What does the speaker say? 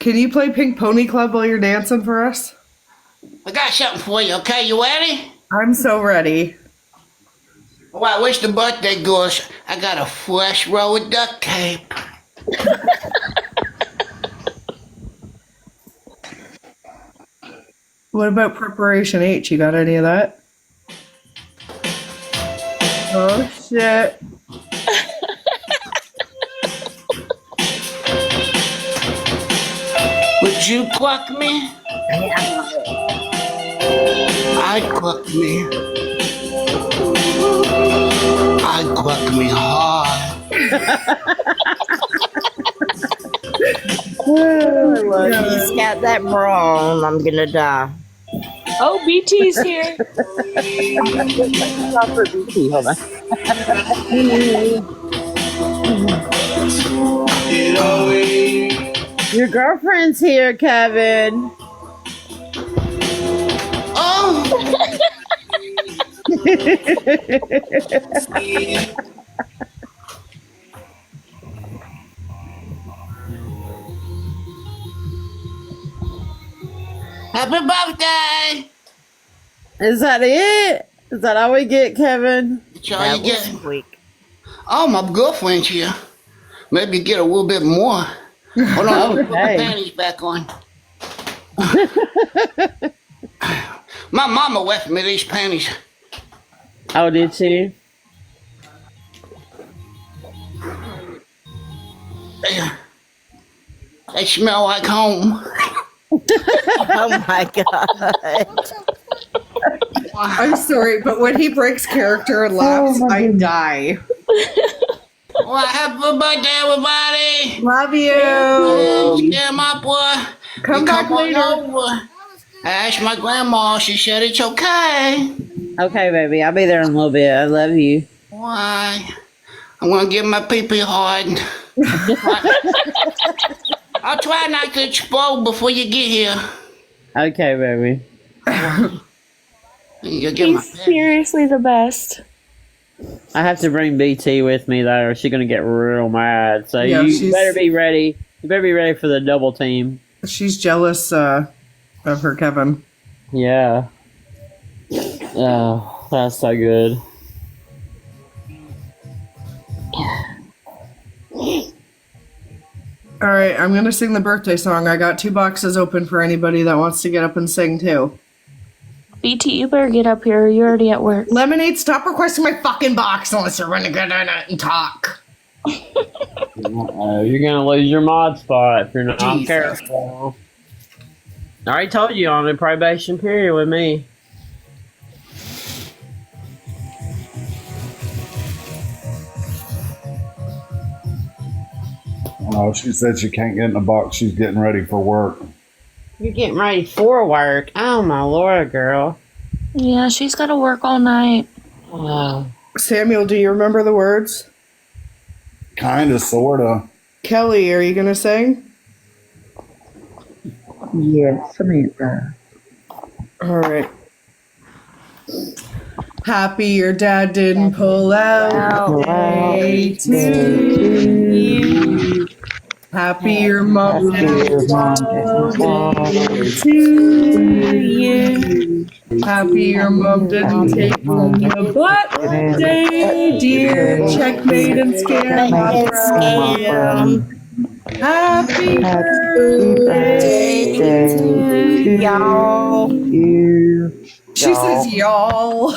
Can you play Pink Pony Club while you're dancing for us? I got something for you, okay? You ready? I'm so ready. Well, I wish the birthday goes. I got a fresh roll of duct tape. What about Preparation H? You got any of that? Oh, shit. Would you cluck me? I'd cluck me. I'd cluck me hard. He's got that brawn. I'm gonna die. Oh, BT's here. Hold on. Your girlfriend's here, Kevin. Oh! Happy birthday! Is that it? Is that all we get, Kevin? That's all That you was get. quick. Oh, my girlfriend's here. Maybe get a little bit more. Hold on, let me put my Okay. panties back on. My mama left me these panties. Oh, did she? They smell like home. Oh my god. I'm sorry, but when he breaks character and laughs, I die. Well, happy birthday, everybody! Love Oh, you. scare my boy. Come You back on later. over. I asked my grandma. She said it's okay. Okay, baby. I'll be there in a little bit. I love you. Why? I'm gonna give my pee-pee hard. I'll try not to explode before you get here. Okay, baby. You get my He's seriously the best. I have to bring BT with me though, or she's gonna get real mad. So Yeah, you she's- better be ready. You better be ready for the double team. She's jealous of her, Kevin. Yeah. Oh, that's so good. All right, I'm going to sing the birthday song. I got 2 boxes open for anybody that wants to get up and sing too. BT, you better get up here. You're already at work. Lemonade, stop requesting my fucking box unless you're going to get in it and talk. You're gonna lose your mod spot if you're not Jesus. careful. I already told you on the probation period with me. Oh, she said she can't get in the box. She's getting ready for work. You're getting ready for work. Oh my lord, girl. Yeah, she's got to work all night. Oh. Samuel, do you remember the words? Kinda, sorta. Kelly, are you going to sing? Yes, Samantha. All right. Happy your dad didn't pull out day to you. Happy your mom didn't day to you. Happy your mom didn't take from the butt day, dear. Checkmate and scam opera. Happy birthday to y'all. She says y'all.